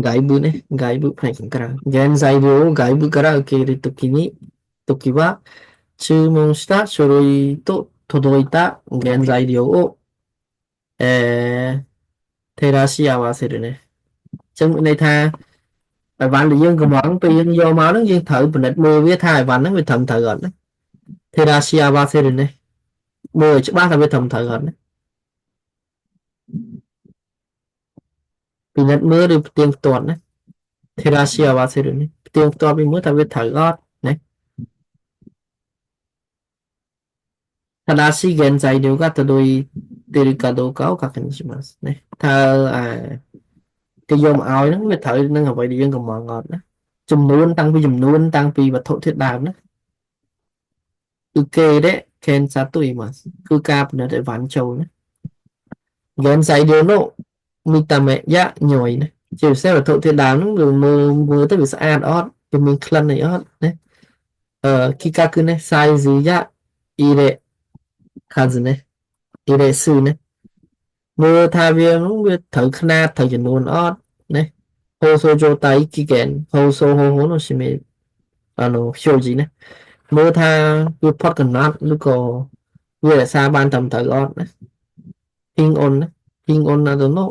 Gai ប៊ឺនេះ Gai ប៊ឺផ្នែកខាងក្រៅ gen Zydio Gai ប៊ឺការ៉ាអូខេដែរទុកគេនេះទុកគេは注文した書類と届いた原材料を、照らし合わせるねចឹងមានន័យថាអីវ៉ាន់ដែលយើងកំងពេលយើងយកមកហ្នឹងយើងត្រូវពិនិត្យមើលវាថាអីវ៉ាន់ហ្នឹងវាត្រឹមត្រូវអត់ណា Terracia អាវ៉ាសេរីនេះមើលច្បាស់ថាវាត្រឹមត្រូវអត់ណាពិនិត្យមើលឬផ្ទៀងផ្ទាត់ណា Terracia អាវ៉ាសេរីនេះផ្ទៀងផ្ទាត់វាមើលថាវាត្រូវអត់ណា正しい原材料が届いてるかどうかを確認しますねថាគេយកមកឲ្យហ្នឹងវាត្រូវនឹងអ្វីដែលយើងកំងអត់ណាចំនួនតាំងពីចំនួនតាំងពីវត្ថុធាតុដើមណាគឺគេដែរ Ken Satuimas គឺការពិនិត្យឲ្យវ៉ាន់ចូលណា Gen Saidio នោះមានតែមេយ៉ាញយណាជាពិសេសវត្ថុធាតុដើមហ្នឹងវាមើលទៅវាស្អាតអត់វាមានក្លិនអីអត់ណាគីកាគឺនេះ size យ៉ាអ៊ីរ៉េខាズនេះអ៊ីរ៉េស៊ឺណាមើលថាវានោះវាត្រូវຂະຫນາດត្រូវចំនួនអត់ណាហូសូជូតៃគីកែនហូសូហូហូនោះស៊ីមេនោះ Shoji ណាមើលថាវាផុតកំណត់ឬក៏វារក្សាបានត្រឹមត្រូវអត់ណា Ping on ណា Ping on ណាទៅនោះ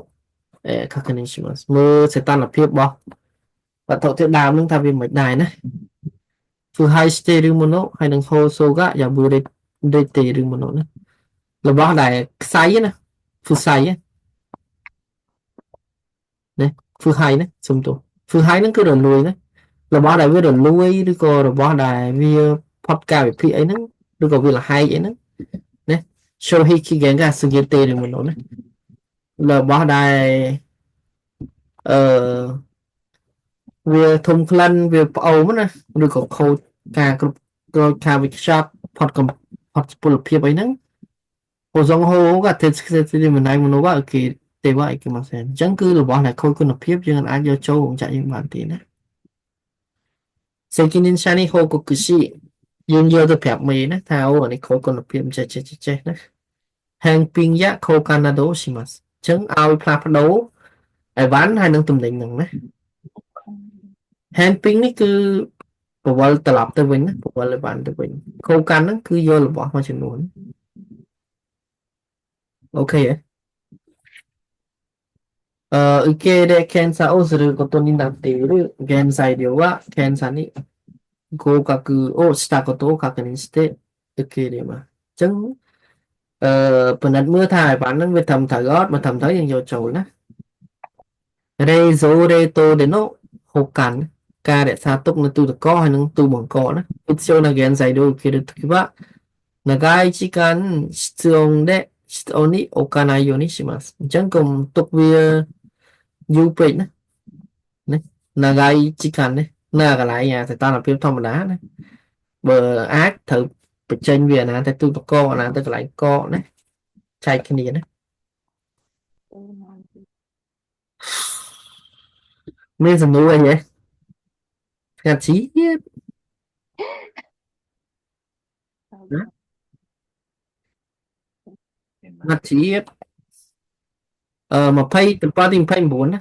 確認しますមើលសីតុណ្ហភាពរបស់វត្ថុធាតុដើមនឹងថាវាមិនដែរណាគឺ high state ឬමොのហើយនឹង hoso がយ៉ាប៊ឺរេតេឬමොのណារបស់ដែលខ្សែណាគឺខ្សែណាគឺ high ណាសុំទោសគឺ high ហ្នឹងគឺរលួយណារបស់ដែលវារលួយឬក៏របស់ដែលវាផុតការវិភាគអីហ្នឹងឬក៏វាលហែកអីហ្នឹងណា show hiki genga sugete ឬමොのណារបស់ដែលអឺវាធំក្លិនវាផ្អូមណាឬក៏ខូចការគ្រប់គ្រងការវិខ្ចប់ផុតផុតពលភាពអីហ្នឹងហូសងហូក៏ទេស្ទីមិនណៃមនុស្សว่าគេទេว่าអីគេមកសែនអញ្ចឹងគឺរបស់ដែលខូចគុណភាពយើងអាចយកចូលក្នុងចាក់យើងបានទេណា責任者に報告しយើងយកទៅប្រាប់មេណាថាអូអានេះខូចគុណភាពចេះណា返品や交換などをしますអញ្ចឹងឲ្យផ្លាស់ប្ដូរអីវ៉ាន់ហើយនឹងទំនិញហ្នឹងណា handping នេះគឺពវល់ត្រឡប់ទៅវិញណាពវល់ឲ្យបានទៅវិញគោលការណ៍ហ្នឹងគឺយករបស់មួយចំនួនអូខេ受け入れ検査をすることになっている原材料は検査に合格をしたことを確認して受け入れますអញ្ចឹងពិនិត្យមើលថាឲ្យបានហ្នឹងវាត្រឹមត្រូវអត់បើត្រឹមត្រូវយើងយកចូលណា Rezo Reto での保管ការរក្សាទុកនៅទូទឹកកកហើយនឹងទូបង្កណា必要な原材料を受けるときは長い時間室温で室温に置かないようにしますអញ្ចឹងកុំទុកវាយូរពេកណា長い時間ねនៅកន្លែងសីតុណ្ហភាពធម្មតាណាបើអាចត្រូវបញ្ចេញវាណាទៅទូទឹកកកណាទៅកន្លែងកកណាចែកគ្នាណាមានសំណួរអីហ៎ស្ងាត់ជីទៀតស្ងាត់ជាតិ20ទំព័រទី29ណា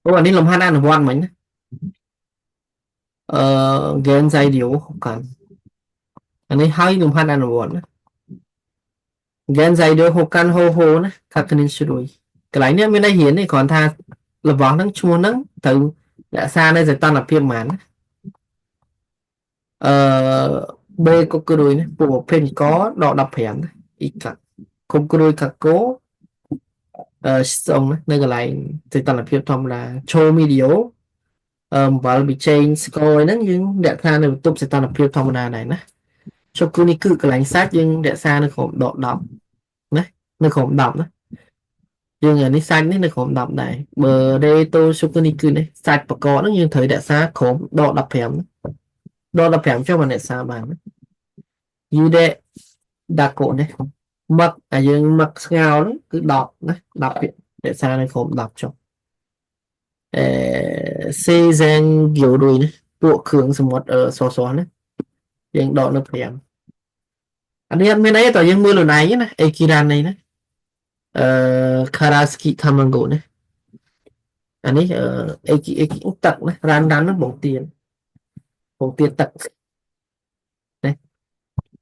អូអានេះលំហាត់អនុវត្តមិញណាហ្គេមសៃឌីអូកាន់អានេះហើយលំហាត់អនុវត្តណាហ្គេមសៃឌីអូកាន់ហូហូណាថាគ្នាជ្រួយកន្លែងនេះមានន័យរៀននេះគ្រាន់ថារបស់ហ្នឹងឈ្មោះហ្នឹងត្រូវរក្សានៅសីតុណ្ហភាពហ្មងណាអឺបេកុកក្រួយណាពួកប្រភេទកដក15ណាអ៊ីកាគុំក្រួយកាកូស្ទងណានៅកន្លែងសីតុណ្ហភាពធម្មតាឈូមីឌីអូអំបិលប៊ីចេងស្ករអីហ្នឹងយើងរក្សានៅបន្ទប់សីតុណ្ហភាពធម្មតាដែរណាជុកគឺនេះគឺកន្លែងសាច់យើងរក្សានៅក្រោមដក10ណានៅក្រោម10ណាយើងអានេះសាច់នេះនៅក្រោម10ដែរបើរ៉េតូជុកគឺនេះគឺនេះសាច់បកកហ្នឹងយើងត្រូវរក្សាក្រោមដក15ណាដក15ចុះបានរក្សាបានណាយូរដែរដាក់កូននេះមឹកយើងមឹកស្ងោរហ្នឹងគឺ10ណា10ពាក្យរក្សានៅក្រោម10ចុះអឺសេហ្សែងហ្គីវដូចនេះពួកគ្រឿងសមុទ្រសសណាយើងដកនៅ5អានេះអត់មានអីតើយើងមើលលណៃណាអេគីរ៉ាននេះណាខារ៉ាស្គីថាម៉ាងូណាអានេះអេគីទឹកណារ៉ានហ្នឹងបងទៀនទឹកណា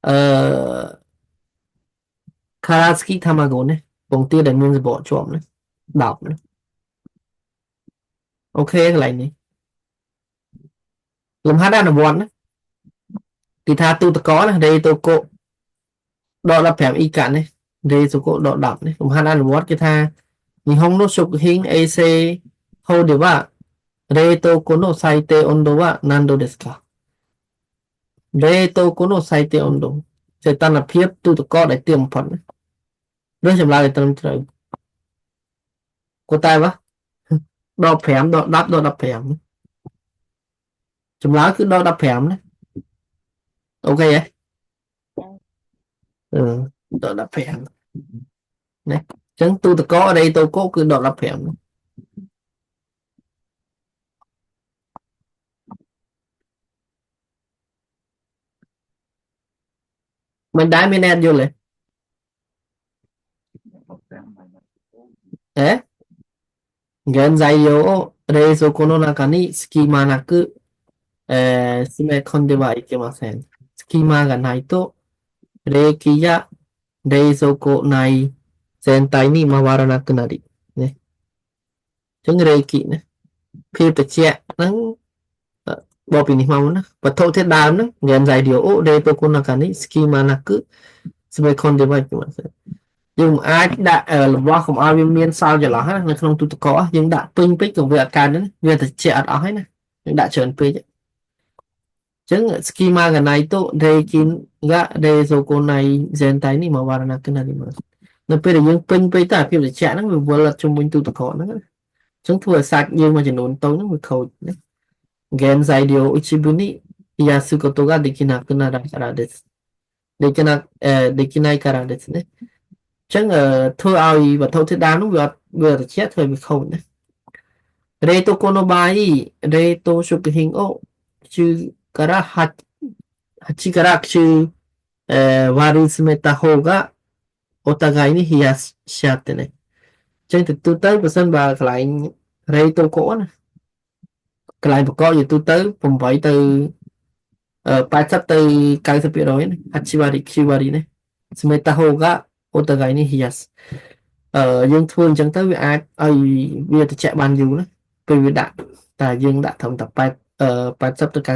អឺខារ៉ាស្គីថាម៉ាងូណាបងទៀនដែលមានសបកជាប់ណា10ណាអូខេកន្លែងនេះលំហាត់អនុវត្តណាគេថាទូតកណារេតូកូដក15អ៊ីកានេះរេតូកូដក10នេះលំហាត់អនុវត្តគេថា日本の食品衛生法では、冷凍庫の最低温度は何度ですか冷凍庫の最低温度សេតនភាពទូទឹកកកដែលទាបបំផុតឬចម្លើយត្រឹមត្រូវគាត់តែវ៉ាដក5ដក10ដក15ចម្លើយគឺដក15ណាអូខេហ៎អឺដក15ណាអញ្ចឹងទូទឹកកករ៉េតូកូគឺដក15ណាមិនដែរមានអ្នកយល់ទេហ៎現在用冷蔵庫の中に隙間なく、詰め込んではいけません。隙間がないと、冷気や冷蔵庫内全体に回らなくなり、ね。ចឹងរេគិណាភាពត្រជាក់ហ្នឹងបបពីនេះមកណាវត្ថុធាតុដើមហ្នឹងងែនរ៉ៃឌីអូដេតូកូណាកានីស្គីម៉ាណាគឺស្មេខុនដេវ៉ៃគឺមកយើងមិនអាចដាក់របស់កុំឲ្យវាមានសល់ចន្លោះនៅក្នុងទូទឹកកកយើងដាក់ពេញពេកក៏វាអត់កើតទេវាត្រជាក់អត់អស់ហើយណាយើងដាក់ច្រើនពេកចឹងស្គីម៉ាកាណៃតូដេគីនហ្កាដេសូកូណៃហ្សែនតៃនេះមកវ៉ារណាគឺណានេះមកនៅពេលដែលយើងពេញពេកទៅអាភាពត្រជាក់ហ្នឹងវាវិលអត់ជុំវិញទូទឹកកកហ្នឹងចឹងធ្វើឲ្យសាច់យើងមួយចំនួនតូចហ្នឹងវាខូចណា 現在量一部に増やすことができなくなるからです。できないからですね。ចឹងធ្វើឲ្យវត្ថុធាតុដើមនោះវាត្រជាក់ធ្វើឲ្យវាខូចណា冷凍庫の場合冷凍食品を中から8から9、割り詰めた方がお互いに冷やし合ってねចឹងទៅទៅបើសិនបើកន្លែង冷凍庫ណាកន្លែងបកកជាទូទៅ8ទៅ80ទៅ90%ណា8割9割ណាស្មេតាហូកាអូតកៃនេះ yes យើងធ្វើអញ្ចឹងទៅវាអាចឲ្យវាត្រជាក់បានយូរណាពេលវាដាក់តែយើងដាក់ត្រឹមតែ80ទៅ90%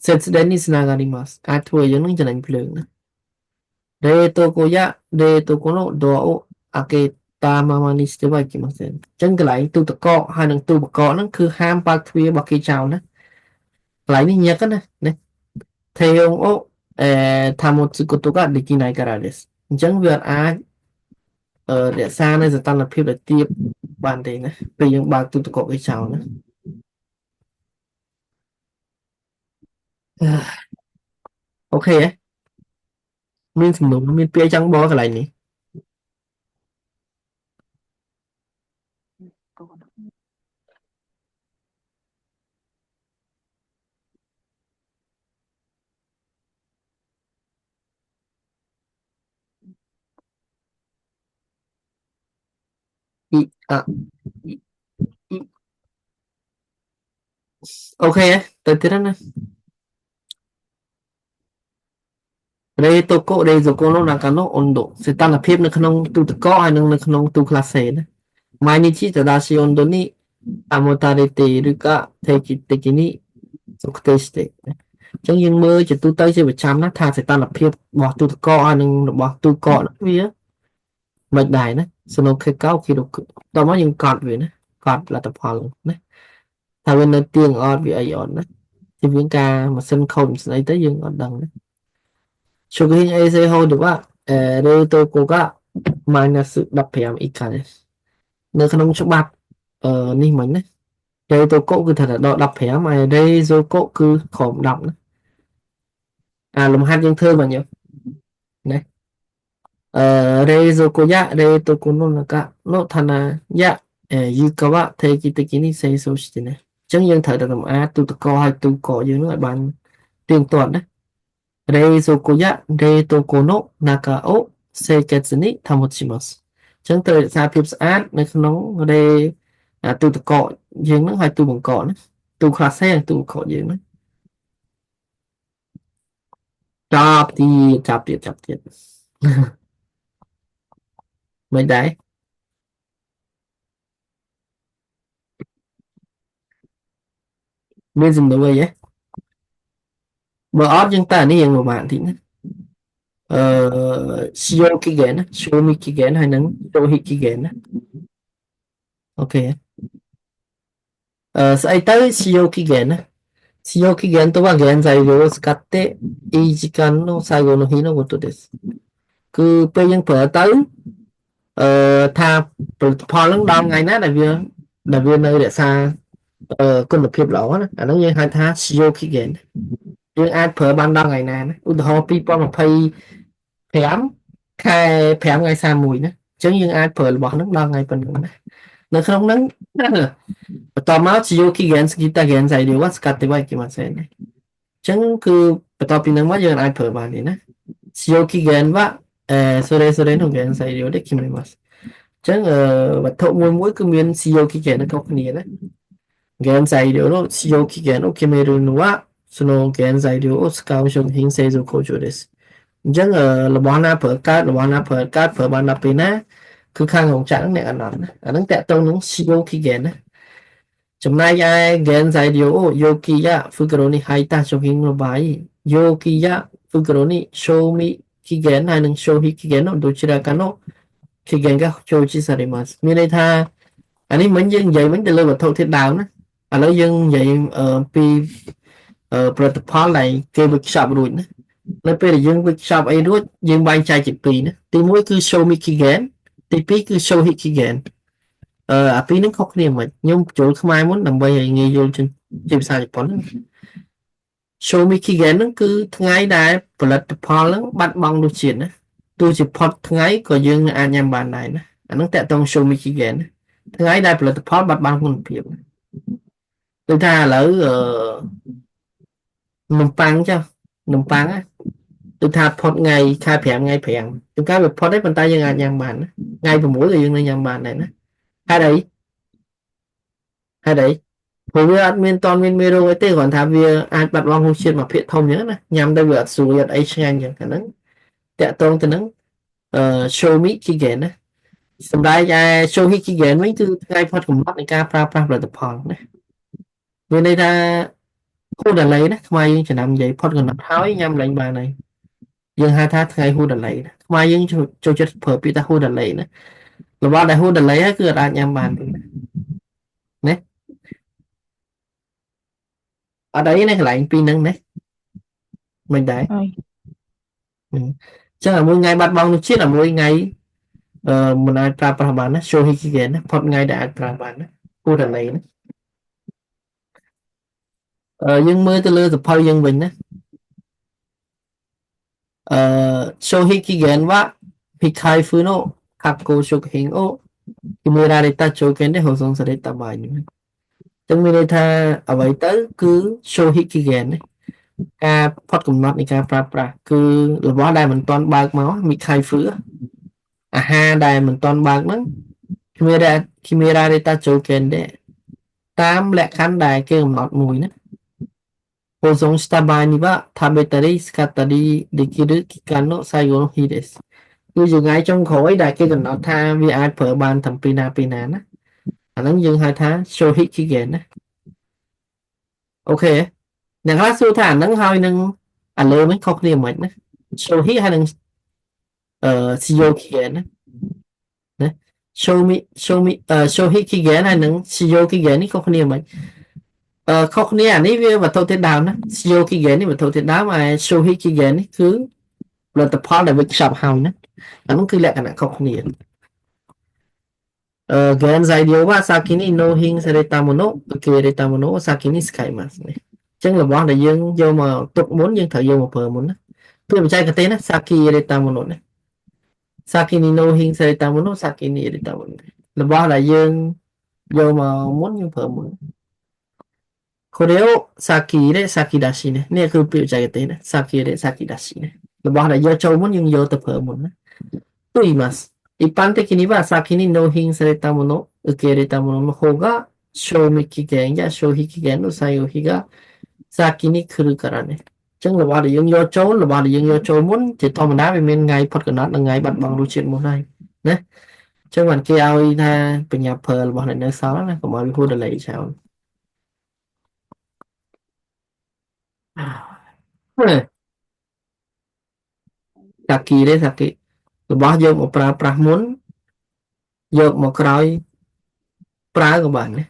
節電につながりますអាចធ្វើយើងនឹងចំណេញភ្លើងណា冷凍庫や冷凍庫のドアを開けたままにしてはいけませんអញ្ចឹងកន្លែងទូទឹកកកហើយនឹងទូបកកហ្នឹងគឺហាមបើកទ្វាររបស់គេចោលណាកន្លែងនេះញឹកណា低温を、保つことができないからです。អញ្ចឹងវាអាចរក្សានៅសីតុណ្ហភាពដែលទាបបានទេណាពេលយើងបើកទូទឹកកកឲ្យចោលណាអូខេហ៎មានសំណួរមានពាក្យចង់បកកន្លែងនេះពីអ ok ấy tới tiết đó đây tôi có đây rồi cô nó là cái nó ổn độ sẽ tăng là phép nó không tu tự có hay nó không tu class đấy mai ní chỉ là si ổn độ ní amotarete rồi cả thế cái ní thực tế sẽ chẳng những mơ chỉ tu tới chỉ phải chăm nó thà sẽ tăng là phép bỏ tu tự có hay nó bỏ tu có nó vì á mệt đại nó xong nó khai cao khi được tao mới những cọt về nó cọt là tập hòa luôn đấy thà bên nó tiền ở vì ai ổn đấy thì viên ca mà sân không ấy tới dương ở đằng đấy cho cái hình ấy sẽ hồi được á đây tôi cố gắng minus 10 อีกกันในขนมฉบับนี่เหมือนนะเดโตโกะคือถ้าดอกดับแผลมาเดโซโกะคือของดับนะลมหัดยังเธอมาอยู่นะเรโซโกยะเรโตโกโนนากะโนทานายะยูกาวะเทกิเตกินิเซโซชิเนะจังยังเธอดอกอาตุตโกให้ตุโกอยู่นู่นบ้านเตียงตัวนะเรโซโกยะเรโตโกโนนากะโอเซเกซึนิทามุชิมัสจังเธอสาพิบสะอาดในขนมเรตุตโกยังนั่งให้ตุบังกอนะตุคลาเซ่ตุโกยังนะจับตีไม่ได้ไม่จำเป็นเลยบอสยังตานี่ยังประมาณที่นะชิโยกิเกนนะโชมิกิเกนhay nắngโชฮิกิเกนนะโอเคsai tới ชิโยกิเกนนะชิโยกิเกนとは現在量を使っていい時間の最後の日のことですคือពេលយើងប្រើទៅថាផលិតផលនឹងដល់ថ្ងៃណាដែលវានៅរក្សាគុណភាពល្អណាអាហ្នឹងយើងហៅថា shiyo kigen យើងអាចប្រើបានដល់ថ្ងៃណាណាឧទាហរណ៍2025ខែ5ថ្ងៃ31ណាអញ្ចឹងយើងអាចប្រើរបស់ហ្នឹងដល់ថ្ងៃប៉ុណ្ណឹងណានៅក្នុងហ្នឹងបន្តមក shiyo kigen ស្គីតា gen 材料は使ってはいけませんねអញ្ចឹងគឺបន្ទាប់ពីហ្នឹងមកយើងអាចប្រើបានទេណា shiyo kigen はそれぞれの原材料で決めますអញ្ចឹងវត្ថុមួយគឺមាន shiyo kigen នៅក្នុងគ្នាណា原材料の使用期限を決めるのは、その原材料を使う商品製造工場です。អញ្ចឹងរបស់ណាប្រើកើតរបស់ណាប្រើបានដល់ពេលណាគឺខាងរោងចក្រហ្នឹងអ្នកអាណត្តិណាអាហ្នឹងតកតងនឹង CO 期限ណាចំណែកឯ 原材料を容器や袋に入った商品の場合容器や袋に賞味期限ហើយនិង消費期限のどちらかの期限が表示されますមានន័យថាអានេះមិញយើងនិយាយវិញទៅលើវត្ថុធាតុដើមណាឥឡូវយើងនិយាយពីផលិតផលដែលគេវិកខ្ចប់រួចណានៅពេលដែលយើងវិកខ្ចប់អីរួចយើងបែងចែកជាពីរណាទី1គឺ show me kigen ទី2គឺ show hit kigen អាពីរហ្នឹងខុសគ្នាមិនខ្ញុំចូលខ្មែរមុនដើម្បីឲ្យងាយយល់ជាភាសាជប៉ុន show me kigen ហ្នឹងគឺថ្ងៃដែលផលិតផលហ្នឹងបាត់បង់រសជាតិណាទោះជាផុតថ្ងៃក៏យើងអាចញ៉ាំបានដែរណាអាហ្នឹងតកតង show me kigen ថ្ងៃដែលផលិតផលបាត់បង់គុណភាពដូចថាឥឡូវនំប៉័ងចុះនំប៉័ងដូចថាផុតថ្ងៃខែ5ថ្ងៃ5ជួនកាលវាផុតđấyប៉ុន្តែយើងអាចញ៉ាំបានណាថ្ងៃ6ក៏យើងនៅញ៉ាំបានដែរណាហេតុអីព្រោះវាអត់មានតន់មានមេរោគអីទេគ្រាន់ថាវាអាចបាត់បង់រសជាតិមួយភាគធំអញ្ចឹងណាញ៉ាំទៅវាអត់ស្រួយអត់អីឆ្ងាញ់អញ្ចឹងអាហ្នឹងតាក់ទងទៅនឹងshow me kigen ណាសម្រាប់ឯ show me kigen វិញគឺថ្ងៃផុតកំណត់នៃការប្រើប្រាស់ផលិតផលណាមានន័យថាហូដឡេណាខ្មែរយើងចំណាំនិយាយផុតកំណត់ហើយញ៉ាំឡើងបានហើយយើងហៅថាថ្ងៃហូដឡេណាខ្មែរយើងចូលចិត្តប្រើពាក្យថាហូដឡេណារបស់ដែលហូដឡេគឺអត់អាចញ៉ាំបានទេណាអត់អីណាកន្លែងពីរហ្នឹងណាមិនដែរ ហើយ ចឹងមួយថ្ងៃបាត់បង់រសជាតិមួយថ្ងៃមិនអាចប្រើប្រាស់បានណា show hikigen ណាផុតថ្ងៃដែលអាចប្រើបានណាហូដឡេណាយើងមើលទៅលើសភៅយើងវិញណាshow hikigen は控え風の発酵食品を決められた条件で保存された場合にចឹងមានន័យថាអ្វីទៅគឺ show hikigen ណាការផុតកំណត់នៃការប្រើប្រាស់គឺរបស់ដែលមិនទាន់បើកមកមីខៃហ្វឺអាហារដែលមិនទាន់បើកហ្នឹងគីមេរ៉ារ៉េតាចូលកេនដែរ តាមលក្ខខណ្ឌដែលគេកំណត់មួយណា Ozone Stabai ni wa Tabetari Skatari Dikiru Kikano Sayo Hides គឺជាថ្ងៃចុងក្រោយដែលគេកំណត់ថាវាអាចប្រើបានតាំងពីណាពីណាណាអាហ្នឹងយើងហៅថា Shohikigen ណាអូខេអ្នកខ្លះសួរថាអាហ្នឹងហើយនឹងឥឡូវមិនខុសគ្នាមិនណា Shohi ហើយនឹងShiyokigen ណា Shohikigen ហើយនឹង Shiyokigen នេះខុសគ្នាមិនខុសគ្នាអានេះវាវត្ថុធាតុដើមណា Shiyokigen នេះវត្ថុធាតុដើមហើយ Shohikigen នេះគឺផលិតផលដែលវាខ្ចប់ហើយណាអានោះគឺលក្ខណៈខុសគ្នា原材料は先に納品されたもの受け入れたものを先に使いますねអញ្ចឹងរបស់ដែលយើងយកមកទុកមុនយើងត្រូវយកមកប្រើមុនណាពីបច្ចេកទេសណា先入れたものណា先に納品されたものを先に入れたものរបស់ដែលយើងយកមកមុនយើងប្រើមុនこれを先入れ先出しねនេះគឺពីបច្ចេកទេសណា先入れ先出しねរបស់ដែលយកចូលមុនយើងយកទៅប្រើមុនណាと言います一般的には先に納品されたもの、受け入れたものの方が、賞味期限や消費期限の採用日が先に来るからね。ចឹងរបស់ដែលយើងយកចូលរបស់ដែលយើងយកចូលមុនជាធម្មតាវាមានថ្ងៃផុតកំណត់និងថ្ងៃបាត់បង់រសជាតិមុនហើយណាចឹងបានគេឲ្យថាបញ្ញាប្រើរបស់ដែលនៅសល់ណាកុំឲ្យវាហួសដលៃចោលសាគីទេសាគីរបស់យកមកប្រើប្រាស់មុនយកមកក្រោយប្រើក៏បានដែរ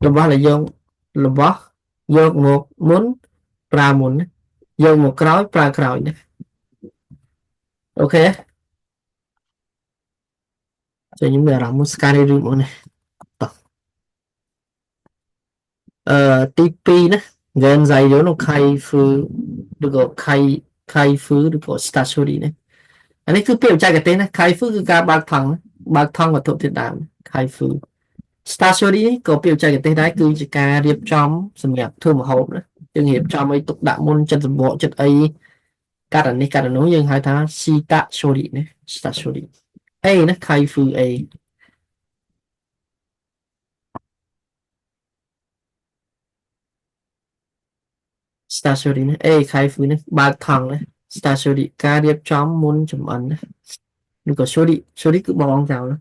របស់ដែលរបស់យកមកមុនប្រើមុនយកមកក្រោយប្រើក្រោយណាអូខេចឹងខ្ញុំមានអារម្មណ៍មួយស្ការីរឿងមកនេះតោះទី2ណា原材料の開封ឬក៏開封ឬក៏ stationery ណាអានេះគឺពាក្យបច្ចេកទេសណា開封គឺការបើកថង់វត្ថុធាតុដើម開封 stationery នេះក៏ពាក្យបច្ចេកទេសដែរគឺជាការរៀបចំសម្រាប់ធ្វើម្ហូបណាយើងរៀបចំឲ្យទុកដាក់មុនចិត្តសម្បកចិត្តអីកាត់អានេះកាត់អានោះយើងហៅថា stationery ណា stationery អីណា開封អីstationery ណាអេ開封ណាបើកថង់ណា stationery ការរៀបចំមុនចម្អិនណាឬក៏ shori គឺបងចោលណា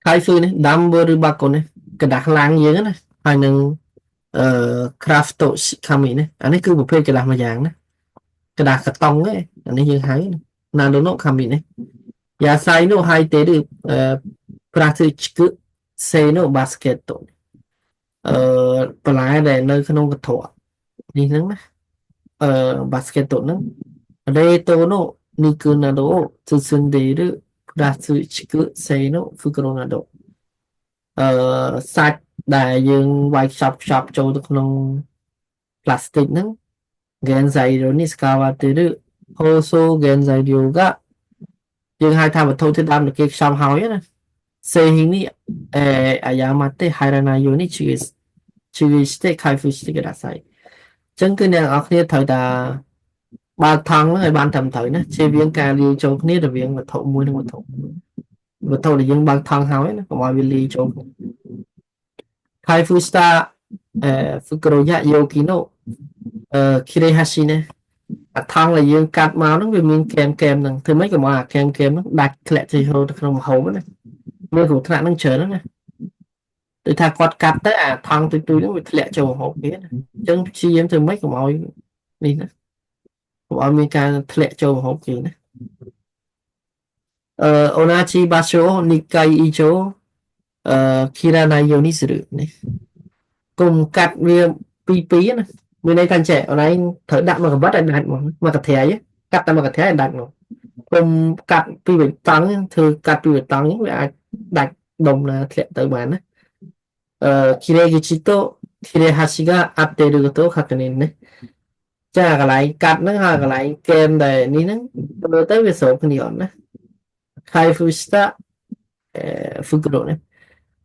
開封នេះដាំវើឬបាកុននេះกระดาษឡាំងយើងណាហើយនឹងcraft kami នេះអានេះគឺប្រភេទกระดาษមួយយ៉ាងណាกระดาษកាតុងទេអានេះយើងហៅណាដូណូ kami នេះយ៉ាសៃនោះហើយទេឬប្រាសិជគឺសេនោះ basket បន្លែដែលនៅក្នុងកន្ត្រកនេះហ្នឹងណាbasket ហ្នឹងレートの肉などを包んでいるプラスチック製の袋などសាច់ដែលយើងវាយខ្ចប់ចូលទៅក្នុងផ្លាស្ទិកហ្នឹង原材料に使われている包装原材料がយើងហៅថាវត្ថុធាតុដើមដែលគេខ្ចប់ហើយណា製品に誤って入らないように注意して開封してくださいអញ្ចឹងគឺអ្នកនរគ្នាត្រូវតែបើកថង់ហ្នឹងឲ្យបានត្រឹមត្រូវណាជៀសវាងការលាយចូលគ្នារវាងវត្ថុមួយនិងវត្ថុដែលយើងបើកថង់ហើយណាកុំឲ្យវាលាយចូល開封した袋や容器の切れ端ねអាថង់ដែលយើងកាត់មកហ្នឹងវាមានកែមហ្នឹងធ្វើម៉េចកុំឲ្យអាកែមហ្នឹងដាច់ធ្លាក់ចូលទៅក្នុងម្ហូបណាមានគ្រោះថ្នាក់ហ្នឹងច្រើនណាដូចថាគាត់កាត់ទៅអាថង់ទុយហ្នឹងវាធ្លាក់ចូលម្ហូបគេណាអញ្ចឹងព្យាយាមធ្វើម៉េចកុំឲ្យនេះណាកុំឲ្យមានការធ្លាក់ចូលម្ហូបគេណា同じ場所を2回以上切らないようにするねកុំកាត់វាពីណាមានន័យថាចេះអូនឯងត្រូវដាក់មកកបិតឲ្យដាច់មកកត្រៃកាត់តែមកកត្រៃឲ្យដាច់មកកុំកាត់ពីបេតុងធ្វើកាត់ពីបេតុងវាអាចដាច់ដុំណាធ្លាក់ទៅបានណា切れ口と切れ端が合っていることを確認ねចាកន្លែងកាត់ហ្នឹងហើយកន្លែងកែមដែលនេះហ្នឹងមើលទៅវាស្របគ្នាអត់ណា開封した袋ね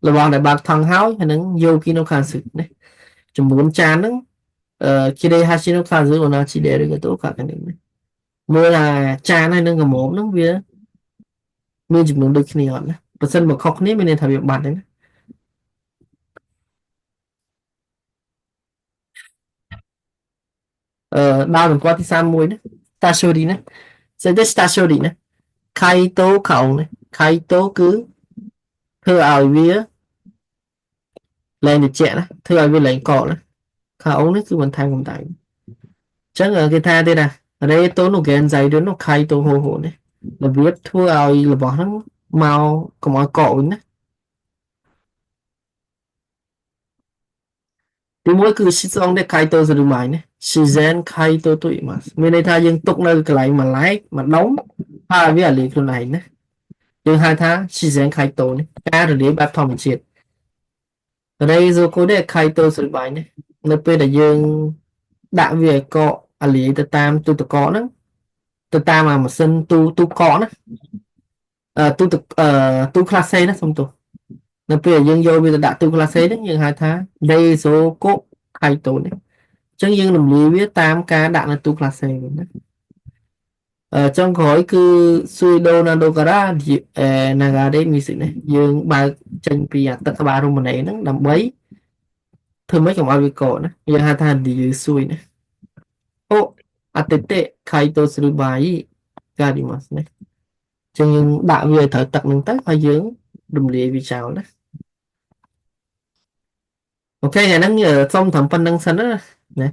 របស់ដែលបើកថង់ហើយហ្នឹងយកគីណូខានស៊ឹណាចំនួនចានហ្នឹង切れ端の数同じであることを確認ねមើលថាចានហើយនឹងកមុំហ្នឹងវា មានចំនួនដូចគ្នាអត់ណាបើសិនមកខុសគ្នាមានន័យថាវាបាត់ទេណាដល់សម្គាល់ទី31ណា stationary ណាស្អីទៅ stationary ណា kaito ខោណា kaito គឺធ្វើឲ្យវាលែងត្រជាក់ណាធ្វើឲ្យវាលែងកកណាខោនេះគឺបន្ថែមកម្ដៅអញ្ចឹងគេថាទេណា reto no genzai ឬ no kaito ហូហូនេះរបៀបធ្វើឲ្យរបស់ហ្នឹងមកកុំឲ្យកកវិញណាទីមួយគឺ Shizong de Kaito Surumai ណា Shizen Kaito ទុយមកមានន័យថាយើងទុកនៅកន្លែងមួយឡែកមួយដុំហើយវាលាយខ្លួនឯងណាយើងហៅថា Shizen Kaito នេះការរលាយបែបធម្មជាតិ Reizoku de Kaito Surumai នេះនៅពេលដែលយើងដាក់វាឲ្យកកអាលាយទៅតាមទូទឹកកកហ្នឹងទៅតាមអាម៉ាស៊ីនទូកកណាទូក្លាសេណាសុំទោសនៅពេលយើងយកវាទៅដាក់ទូក្លាសេហ្នឹងយើងហៅថា Reizoku Kaito នេះអញ្ចឹងយើងរំលាយវាតាមការដាក់នៅទូក្លាសេវិញណាចុងក្រោយគឺ Suido Nadokara Nagare Music នេះយើងបើកចេញពីទឹកក្បាលរមណីហ្នឹងដើម្បីធ្វើម៉េចកុំឲ្យវាកកណាយើងហៅថា Diu Sui ណាអូអតិតេ Kaito Surubai កាឌីម៉ាស់នេះអញ្ចឹងយើងដាក់វាឲ្យត្រូវទឹកហ្នឹងទៅហើយយើងរំលាយវាចោលណាអូខេថ្ងៃហ្នឹងសូមត្រឹមប៉ុណ្្នឹងសិនណា